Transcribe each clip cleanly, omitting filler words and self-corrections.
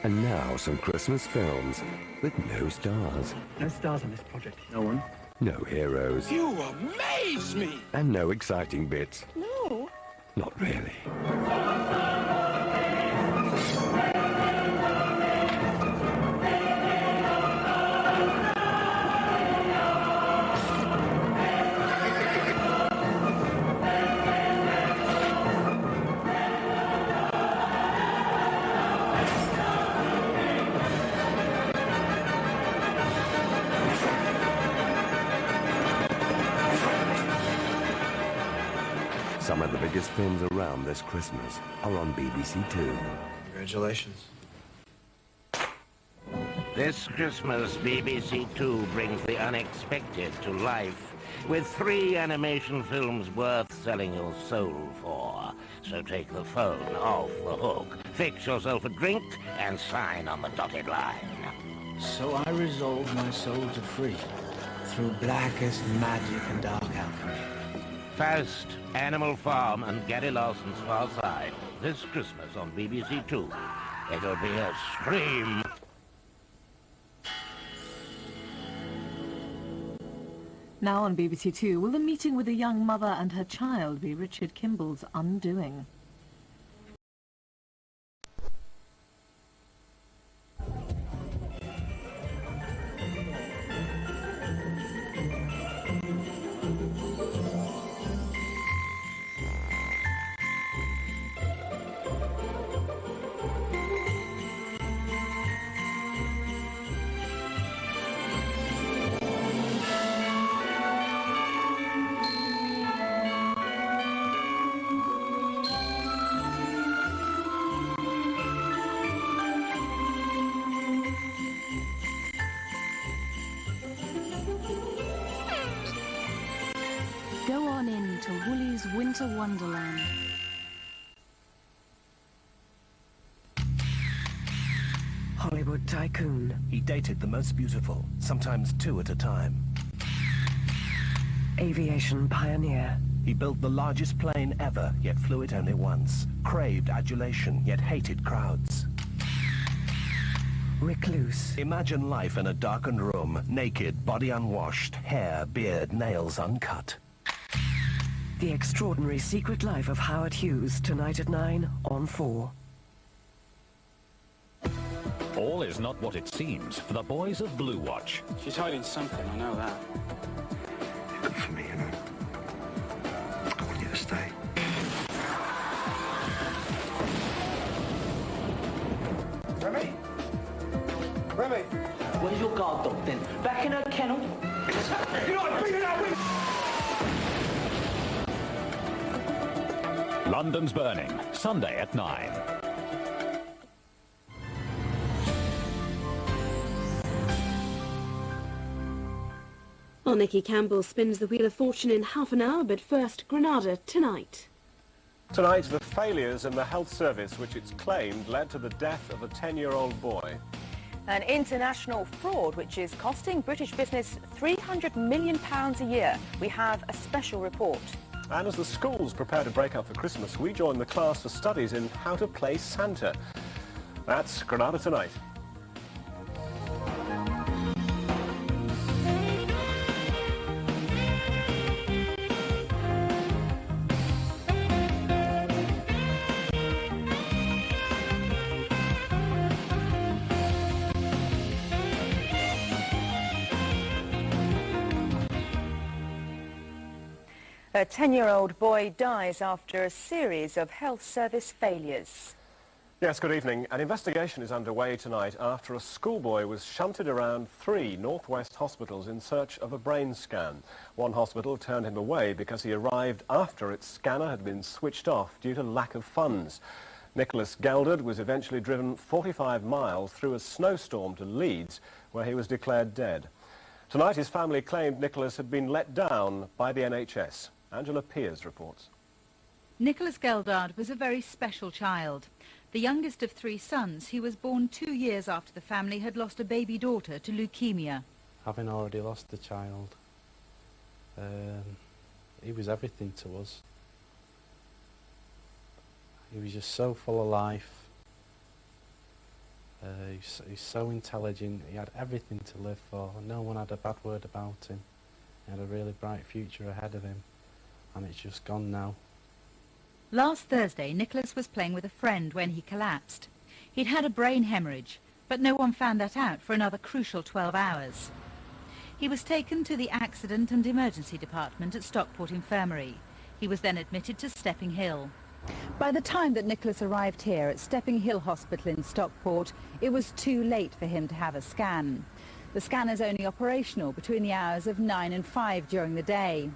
And now some Christmas films with no stars. No stars on this project. No one. No heroes. You amaze me! And no exciting bits. No. Not really. Some of the biggest films around this Christmas are on BBC2. Congratulations. This Christmas, BBC2 brings the unexpected to life with 3 animation films worth selling your soul for. So take the phone off the hook, fix yourself a drink, and sign on the dotted line. So I resolved my soul to free through blackest magic and dark alchemy. Faust, Animal Farm, and Gary Larson's Far Side. This Christmas on BBC2. It'll be a scream. Now on BBC2, will the meeting with a young mother and her child be Richard Kimball's undoing? Go on in to Woolly's Winter Wonderland. Hollywood tycoon. He dated the most beautiful, sometimes 2 at a time. Aviation pioneer. He built the largest plane ever, yet flew it only once. Craved adulation, yet hated crowds. Recluse. Imagine life in a darkened room, naked, body unwashed, hair, beard, nails uncut. The Extraordinary Secret Life of Howard Hughes, tonight at 9 on 4. All is not what it seems for the boys of Blue Watch. She's hiding something, I know that. Good for me, you know. I want you to stay. Remy? Remy? Where's your guard dog then? Back in her kennel? You know what? Bring it out! London's Burning, Sunday at 9. Well, Nicky Campbell spins the Wheel of Fortune in half an hour, but first, Granada tonight. Tonight, the failures in the health service, which it's claimed led to the death of a 10-year-old boy. An international fraud which is costing British business £300 million a year. We have a special report. And as the schools prepare to break up for Christmas, we join the class for studies in how to play Santa. That's Granada Tonight. A 10-year-old boy dies after a series of health service failures. Yes, good evening. An investigation is underway tonight after a schoolboy was shunted around 3 northwest hospitals in search of a brain scan. One hospital turned him away because he arrived after its scanner had been switched off due to lack of funds. Nicholas Geldard was eventually driven 45 miles through a snowstorm to Leeds, where he was declared dead. Tonight, his family claimed Nicholas had been let down by the NHS. Angela Piers reports. Nicholas Geldard was a very special child. The youngest of 3 sons, he was born 2 years after the family had lost a baby daughter to leukemia. Having already lost a child, he was everything to us. He was just so full of life. He's so intelligent, he had everything to live for, no one had a bad word about him. He had a really bright future ahead of him, and it's just gone now. Last Thursday, Nicholas was playing with a friend when he collapsed. He'd had a brain hemorrhage, but no one found that out for another crucial 12 hours. He was taken to the Accident and Emergency Department at Stockport Infirmary. He was then admitted to Stepping Hill. By the time that Nicholas arrived here at Stepping Hill Hospital in Stockport, it was too late for him to have a scan. The scan is only operational between the hours of 9 and 5 during the day.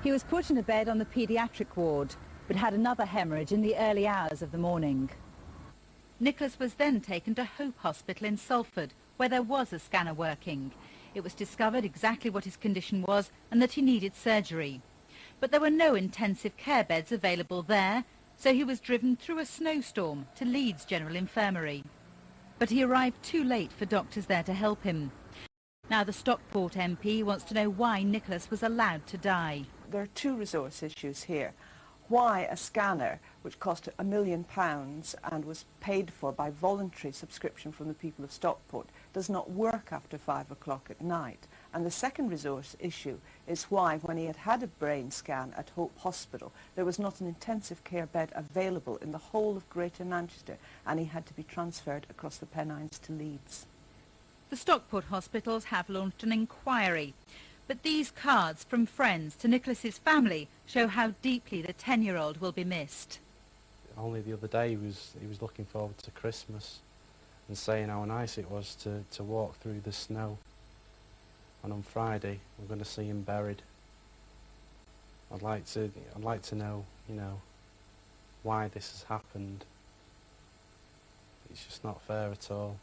He was put in a bed on the paediatric ward, but had another hemorrhage in the early hours of the morning. Nicholas was then taken to Hope Hospital in Salford, where there was a scanner working. It was discovered exactly what his condition was and that he needed surgery. But there were no intensive care beds available there, so he was driven through a snowstorm to Leeds General Infirmary. But he arrived too late for doctors there to help him. Now the Stockport MP wants to know why Nicholas was allowed to die. There are two resource issues here. Why a scanner, which cost £1 million and was paid for by voluntary subscription from the people of Stockport, does not work after 5 o'clock at night. And the second resource issue is why, when he had had a brain scan at Hope Hospital, there was not an intensive care bed available in the whole of Greater Manchester, and he had to be transferred across the Pennines to Leeds. The Stockport hospitals have launched an inquiry. But these cards from friends to Nicholas's family show how deeply the 10-year-old will be missed. Only the other day he was looking forward to Christmas and saying how nice it was to walk through the snow. And on Friday we're going to see him buried. I'd like to know, why this has happened. It's just not fair at all.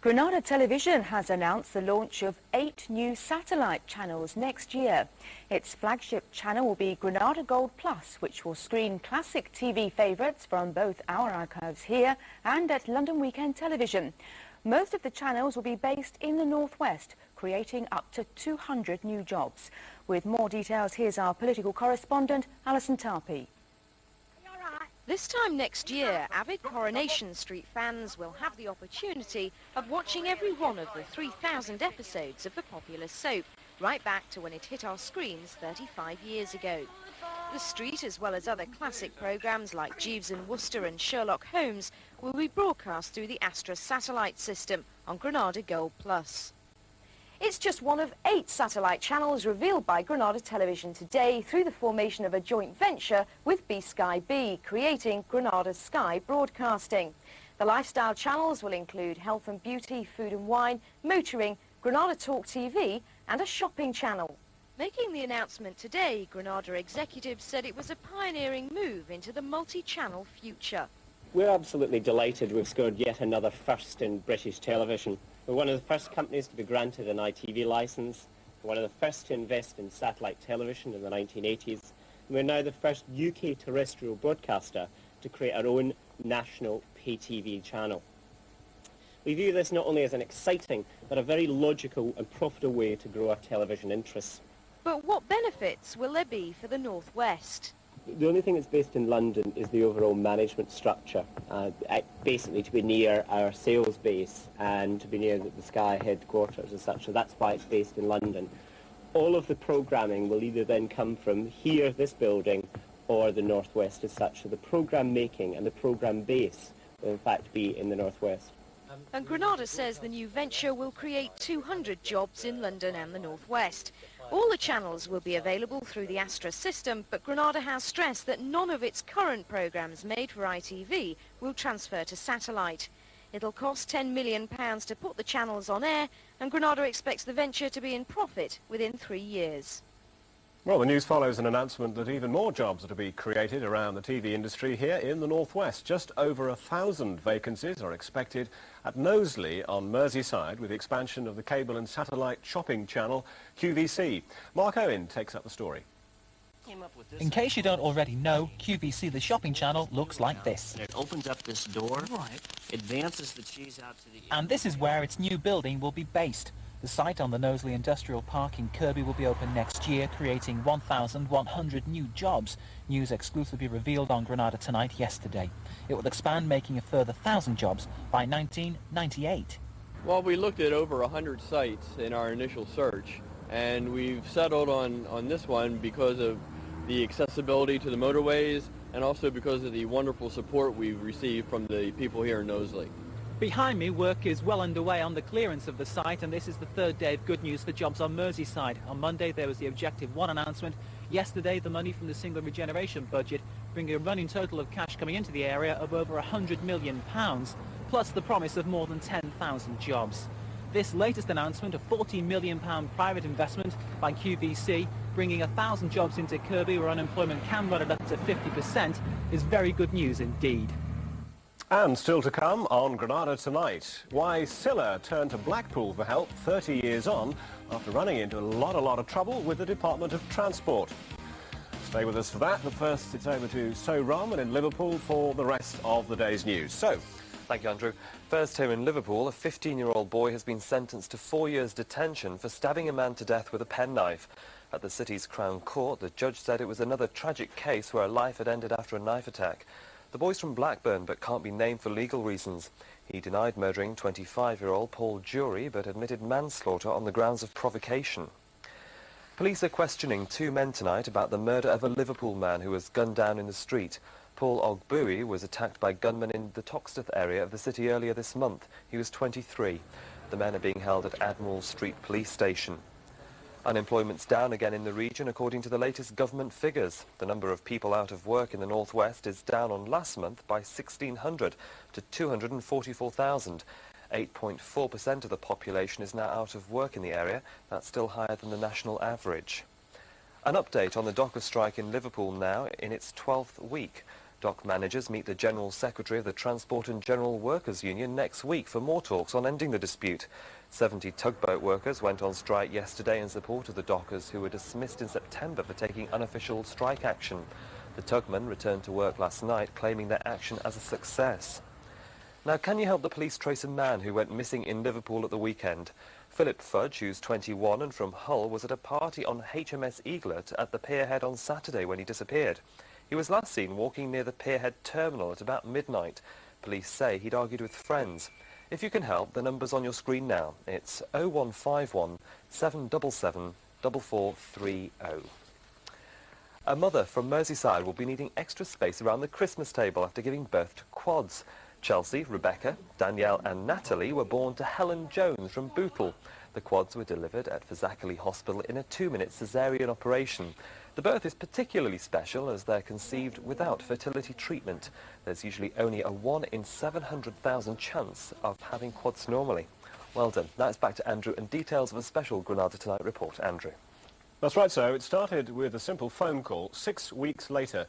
Granada Television has announced the launch of 8 new satellite channels next year. Its flagship channel will be Granada Gold Plus, which will screen classic TV favourites from both our archives here and at London Weekend Television. Most of the channels will be based in the northwest, creating up to 200 new jobs. With more details, here's our political correspondent, Alison Tarpey. This time next year, avid Coronation Street fans will have the opportunity of watching every one of the 3,000 episodes of the popular soap, right back to when it hit our screens 35 years ago. The Street, as well as other classic programmes like Jeeves and Wooster and Sherlock Holmes, will be broadcast through the Astra satellite system on Granada Gold Plus. It's just one of 8 satellite channels revealed by Granada Television today through the formation of a joint venture with B-Sky-B, creating Granada Sky Broadcasting. The lifestyle channels will include health and beauty, food and wine, motoring, Granada Talk TV and a shopping channel. Making the announcement today, Granada executives said it was a pioneering move into the multi-channel future. We're absolutely delighted we've scored yet another first in British television. We're one of the first companies to be granted an ITV licence. We're one of the first to invest in satellite television in the 1980s. And we're now the first UK terrestrial broadcaster to create our own national pay TV channel. We view this not only as an exciting, but a very logical and profitable way to grow our television interests. But what benefits will there be for the North West? The only thing that's based in London is the overall management structure, basically to be near our sales base and to be near the Sky headquarters as such, so that's why it's based in London. All of the programming will either then come from here, this building, or the Northwest as such, so the programme making and the programme base will in fact be in the Northwest. And Granada says the new venture will create 200 jobs in London and the Northwest. All the channels will be available through the Astra system, but Granada has stressed that none of its current programmes made for ITV will transfer to satellite. It'll cost £10 million to put the channels on air, and Granada expects the venture to be in profit within 3 years. Well, the news follows an announcement that even more jobs are to be created around the TV industry here in the Northwest. Just over 1,000 vacancies are expected at Knowsley on Merseyside with the expansion of the cable and satellite shopping channel QVC. Mark Owen takes up the story. In case you don't already know, QVC, the shopping channel, looks like this. And it opens up this door, advances the cheese out to the... And this is where its new building will be based. The site on the Knowsley Industrial Park in Kirby will be open next year, creating 1,100 new jobs. News exclusively revealed on Granada Tonight yesterday. It will expand, making a further 1,000 jobs by 1998. Well, we looked at over 100 sites in our initial search, and we've settled on this one because of the accessibility to the motorways and also because of the wonderful support we've received from the people here in Knowsley. Behind me, work is well underway on the clearance of the site, and this is the third day of good news for jobs on Merseyside. On Monday, there was the Objective 1 announcement. Yesterday, the money from the single regeneration budget, bringing a running total of cash coming into the area of over £100 million, plus the promise of more than 10,000 jobs. This latest announcement, a £40 million private investment by QVC, bringing 1,000 jobs into Kirby, where unemployment can run at up to 50%, is very good news indeed. And still to come on Granada Tonight, why Scylla turned to Blackpool for help 30 years on after running into a lot of trouble with the Department of Transport. Stay with us for that, but first it's over to So Rahman in Liverpool for the rest of the day's news. So. Thank you, Andrew. First here in Liverpool, a 15-year-old boy has been sentenced to 4 years detention for stabbing a man to death with a penknife. At the city's Crown Court, the judge said it was another tragic case where a life had ended after a knife attack. The boy's from Blackburn but can't be named for legal reasons. He denied murdering 25-year-old Paul Jury but admitted manslaughter on the grounds of provocation. Police are questioning 2 men tonight about the murder of a Liverpool man who was gunned down in the street. Paul Ogbui was attacked by gunmen in the Toxteth area of the city earlier this month. He was 23. The men are being held at Admiral Street Police Station. Unemployment's down again in the region according to the latest government figures. The number of people out of work in the northwest is down on last month by 1,600 to 244,000. 8.4% of the population is now out of work in the area. That's still higher than the national average. An update on the docker strike in Liverpool now in its 12th week. Dock managers meet the General Secretary of the Transport and General Workers Union next week for more talks on ending the dispute. 70 tugboat workers went on strike yesterday in support of the dockers who were dismissed in September for taking unofficial strike action. The tugmen returned to work last night, claiming their action as a success. Now, can you help the police trace a man who went missing in Liverpool at the weekend? Philip Fudge, who's 21 and from Hull, was at a party on HMS Eaglet at the Pierhead on Saturday when he disappeared. He was last seen walking near the Pierhead terminal at about midnight. Police say he'd argued with friends. If you can help, the number's on your screen now. It's 0151 777 4430. A mother from Merseyside will be needing extra space around the Christmas table after giving birth to quads. Chelsea, Rebecca, Danielle and Natalie were born to Helen Jones from Bootle. The quads were delivered at Fazakerley Hospital in a 2-minute caesarean operation. The birth is particularly special as they're conceived without fertility treatment. There's usually only a 1 in 700,000 chance of having quads normally. Well done. Now it's back to Andrew and details of a special Granada Tonight report. Andrew. That's right, so it started with a simple phone call. 6 weeks later,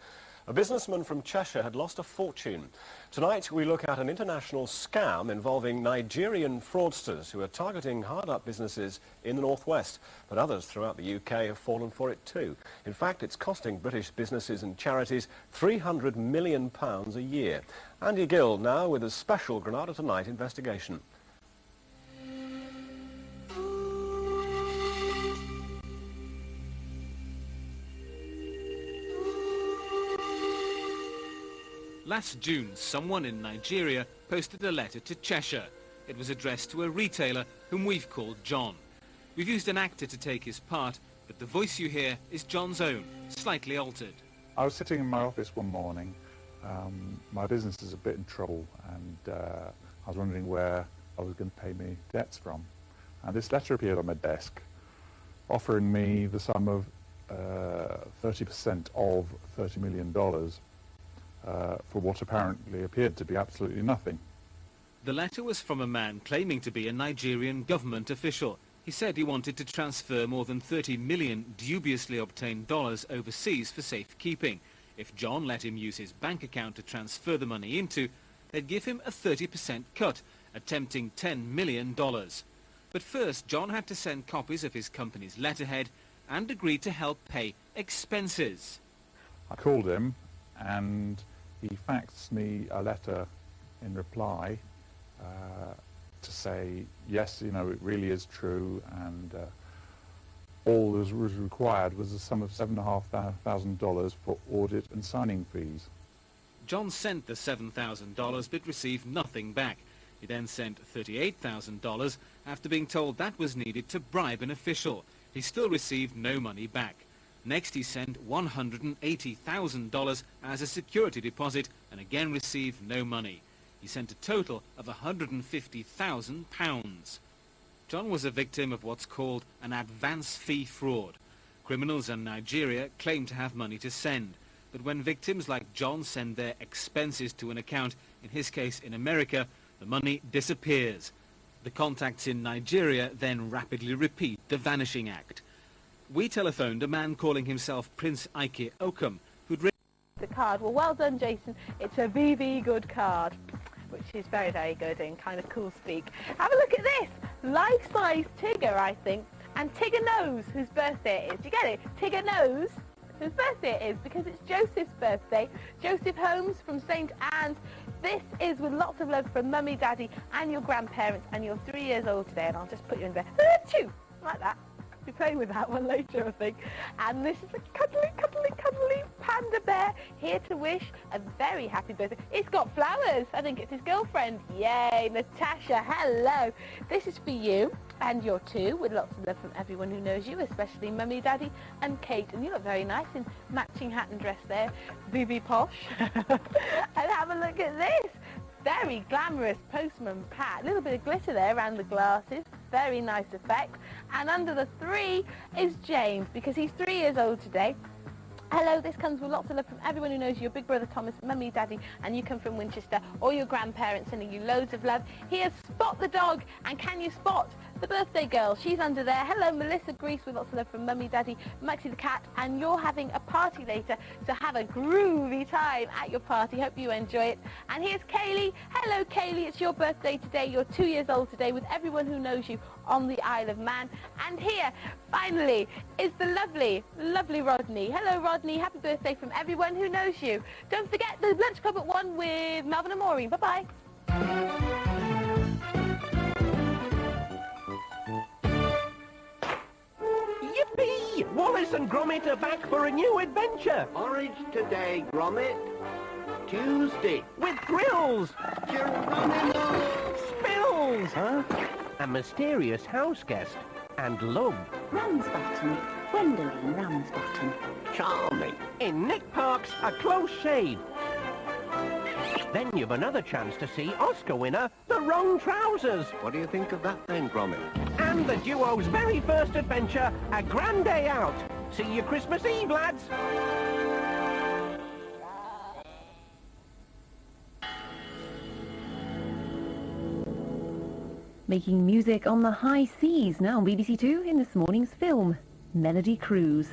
a businessman from Cheshire had lost a fortune. Tonight we look at an international scam involving Nigerian fraudsters who are targeting hard-up businesses in the northwest, but others throughout the UK have fallen for it too. In fact, it's costing British businesses and charities £300 million a year. Andy Gill now with a special Granada Tonight investigation. Last June, someone in Nigeria posted a letter to Cheshire. It was addressed to a retailer whom we've called John. We've used an actor to take his part, but the voice you hear is John's own, slightly altered. I was sitting in my office one morning. My business is a bit in trouble, and I was wondering where I was going to pay my debts from. And this letter appeared on my desk, offering me the sum of 30% of $30 million for what apparently appeared to be absolutely nothing. The letter was from a man claiming to be a Nigerian government official. He said he wanted to transfer more than 30 million dubiously obtained dollars overseas for safekeeping. If John let him use his bank account to transfer the money into, they'd give him a 30% cut, attempting $10 million. But first, John had to send copies of his company's letterhead and agreed to help pay expenses. I called him and he faxed me a letter in reply to say, yes, you know, it really is true, and all that was required was a sum of $7,500 for audit and signing fees. John sent the $7,000 but received nothing back. He then sent $38,000 after being told that was needed to bribe an official. He still received no money back. Next he sent $180,000 as a security deposit and again received no money. He sent a total of £150,000. John was a victim of what's called an advance fee fraud. Criminals in Nigeria claim to have money to send, but when victims like John send their expenses to an account, in his case in America, the money disappears. The contacts in Nigeria then rapidly repeat the vanishing act. We telephoned a man calling himself Prince Ike Okum, who'd written the card. Well, well done, Jason. It's a VV good card, which is very, very good and kind of cool speak. Have a look at this. Life-size Tigger, I think. And Tigger knows whose birthday it is. Do you get it? Tigger knows whose birthday it is because it's Joseph's birthday. Joseph Holmes from St. Anne's. This is with lots of love from Mummy, Daddy and your grandparents, and you're 3 years old today, and I'll just put you in there. Achoo! Like that. Be playing with that one later, I think. And this is a cuddly, cuddly, cuddly panda bear here to wish a very happy birthday. It's got flowers. I think it's his girlfriend. Yay, Natasha, hello. This is for you and your two, with lots of love from everyone who knows you, especially Mummy, Daddy and Kate. And you look very nice in matching hat and dress there. Booby posh. And have a look at this. Very glamorous postman Pat. A little bit of glitter there around the glasses. Very nice effect. And under the 3 is James, because he's 3 years old today. Hello, this comes with lots of love from everyone who knows you, your big brother Thomas, Mummy, Daddy, and you come from Winchester, or your grandparents sending you loads of love. Here's Spot the dog, and can you spot the birthday girl? She's under there. Hello, Melissa Grease, with lots of love from Mummy, Daddy, Maxie the cat, and you're having a party later, so have a groovy time at your party. Hope you enjoy it. And here's Kaylee. Hello, Kaylee, it's your birthday today. You're 2 years old today, with everyone who knows you on the Isle of Man. And here, finally, is the lovely, lovely Rodney. Hello, Rodney. Happy birthday from everyone who knows you. Don't forget the lunch club at 1 with Melvin and Maureen. Bye-bye. Yippee! Wallace and Gromit are back for a new adventure. Porridge today, Gromit. Tuesday. With grills. Geronimo. Spills. Huh? A mysterious house guest. And love. Ramsbottom. Gwendoline Ramsbottom. Charming. In Nick Park's A Close Shave. Then you've another chance to see Oscar winner The Wrong Trousers. What do you think of that then, Gromit? And the duo's very first adventure, A Grand Day Out. See you Christmas Eve, lads. Making music on the high seas now on BBC2 in this morning's film, Melody Cruise.